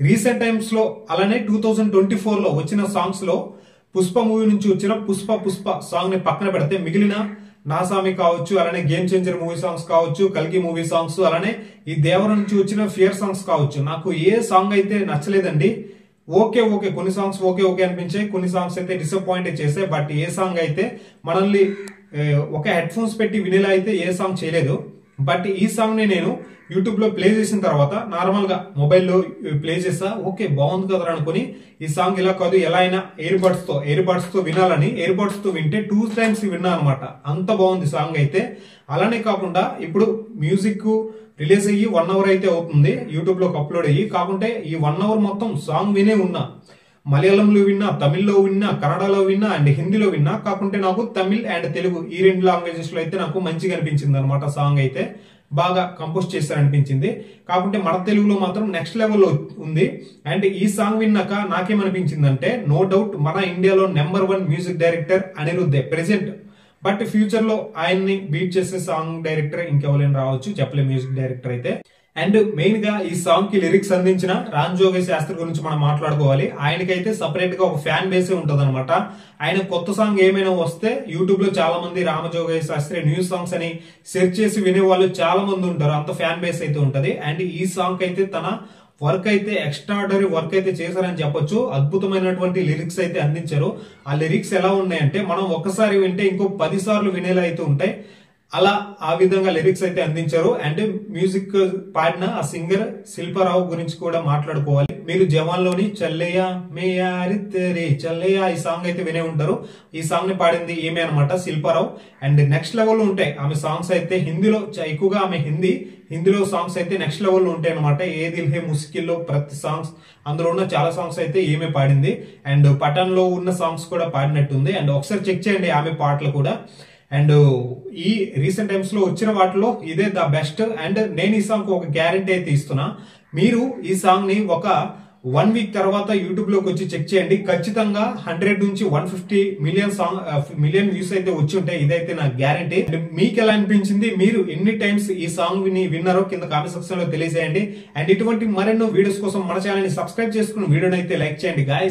Recent times లో అలానే 2024 లో వచ్చిన సాంగ్స్ లో పుష్ప మూవీ నుంచి వచ్చిన పుష్ప పుష్ప సాంగ్ ని పక్కన పెడితే మిగిలిన నాసామి కావచ్చు, అలానే గేమ్ చేంజర్ మూవీ సాంగ్స్ కావచ్చు, కల్కి మూవీ సాంగ్స్, అలానే ఈ దేవర నుంచి వచ్చిన ఫియర్ సాంగ్స్ కావచ్చు, నాకు ఏ సాంగ్ అయితే నచ్చలేదండి. ఓకే ఓకే కొన్ని సాంగ్స్ ఓకే ఓకే అనిపించాయి, కొన్ని సాంగ్స్ అయితే డిసప్పాయింట్ చేసాయి. బట్ ఏ సాంగ్ అయితే మనల్ని ఒక హెడ్ ఫోన్స్ పెట్టి వినేలా అయితే ఏ సాంగ్ చేయలేదు. బట్ ఈ సాంగ్ ని నేను యూట్యూబ్ లో ప్లే చేసిన తర్వాత నార్మల్ గా మొబైల్లో ప్లే చేసా, ఓకే బాగుంది కదా అనుకుని ఈ సాంగ్ ఇలా కాదు ఎలా అయినా ఎయిర్ బడ్స్ తో వినాలని ఎయిర్ బడ్స్ తో వింటే 2 times విన్నా అనమాట. అంత బాగుంది సాంగ్ అయితే. అలానే కాకుండా ఇప్పుడు మ్యూజిక్ రిలీజ్ అయ్యి 1 hour అయితే అవుతుంది యూట్యూబ్ లోకి అప్లోడ్ అయ్యి. కాకుంటే ఈ 1 hour మొత్తం సాంగ్ వినే ఉన్నా, మలయాళంలో విన్నా, తమిళ్లో విన్నా, కన్నడలో విన్నా అండ్ హిందీలో విన్నా. కాకుంటే నాకు తమిళ్ అండ్ తెలుగు ఈ 2 లాంగ్వేజెస్ లో అయితే నాకు మంచిగా అనిపించింది అనమాట. సాంగ్ అయితే బాగా కంపోజ్ చేశారనిపించింది. కాకుంటే మన తెలుగులో మాత్రం నెక్స్ట్ లెవెల్లో ఉంది. అండ్ ఈ సాంగ్ విన్నాక నాకేమనిపించిందంటే నో డౌట్ మన ఇండియాలో నెంబర్ 1 మ్యూజిక్ డైరెక్టర్ అనిరుద్ధే ప్రెసెంట్. బట్ ఫ్యూచర్ లో ఆయన్ని బీట్ చేసే సాంగ్ డైరెక్టర్ ఇంకెవరైనా రావచ్చు, చెప్పలే మ్యూజిక్ డైరెక్టర్ అయితే. అండ్ మెయిన్ గా ఈ సాంగ్ కి లిరిక్స్ అందించిన రామ్ జోగయ్య శాస్త్రి గురించి మనం మాట్లాడుకోవాలి. ఆయనకైతే సపరేట్ గా ఒక ఫ్యాన్ బేసే ఉంటది అనమాట. ఆయన కొత్త సాంగ్ ఏమైనా వస్తే యూట్యూబ్ లో చాలా మంది రామజోగయ్య శాస్త్రి న్యూ సాంగ్స్ అని సెర్చ్ చేసి వినే వాళ్ళు చాలా మంది ఉంటారు. అంత ఫ్యాన్ బేస్ అయితే ఉంటది. అండ్ ఈ సాంగ్ అయితే తన వర్క్ అయితే ఎక్స్ట్రాడనరీ వర్క్ అయితే చేశారని చెప్పొచ్చు. అద్భుతమైనటువంటి లిరిక్స్ అయితే అందించారు. ఆ లిరిక్స్ ఎలా ఉన్నాయంటే మనం ఒక్కసారి వింటే ఇంకో 10 సార్లు వినేలా అయితే ఉంటాయి. అలా ఆ విధంగా లిరిక్స్ అయితే అందించారు. అండ్ మ్యూజిక్ పాడిన ఆ సింగర్ శిల్పారావు గురించి కూడా మాట్లాడుకోవాలి. మీరు జవాన్ లోని చల్లయ్య మే యారి తెరే చల్లయ్య ఈ సాంగ్ అయితే వినే ఉంటారు. ఈ సాంగ్ ని పాడింది ఏమే అనమాట, శిల్పారావు. అండ్ నెక్స్ట్ లెవెల్ ఉంటాయి ఆమె సాంగ్స్ అయితే. హిందీలో ఎక్కువగా ఆమె హిందీలో సాంగ్స్ అయితే నెక్స్ట్ లెవెల్ లో ఉంటాయి అనమాట. ఏ దిల్ హే ముస్కిల్లో ప్రతి సాంగ్స్, అందులో ఉన్న చాలా సాంగ్స్ అయితే ఏమే పాడింది. అండ్ పఠాన్ లో ఉన్న సాంగ్స్ కూడా పాడినట్టుంది. అండ్ ఒకసారి చెక్ చేయండి ఆమె పాటలు కూడా. అండ్ ఈ రీసెంట్ టైమ్స్ లో వచ్చిన వాటిలో ఇదే ద బెస్ట్. అండ్ నేను ఈ సాంగ్ ఒక గ్యారంటీ అయితే ఇస్తున్నా. మీరు ఈ సాంగ్ ని ఒక 1 week తర్వాత యూట్యూబ్ లోకి వచ్చి చెక్ చేయండి. ఖచ్చితంగా 100 నుంచి 150 మిలియన్ వ్యూస్ అయితే వచ్చి ఉంటాయి. ఇదైతే నా గ్యారంటీ. మీకు ఎలా అనిపించింది, మీరు ఎన్ని టైమ్స్ ఈ సాంగ్ ని విన్నారో కింద కామెంట్ సెక్షన్ లో తెలియజేయండి. అండ్ ఇటువంటి మరెన్నో వీడియోస్ కోసం మన ఛానల్ ని సబ్స్క్రైబ్ చేసుకుని వీడియోని అయితే లైక్ చేయండి గాయ్స్.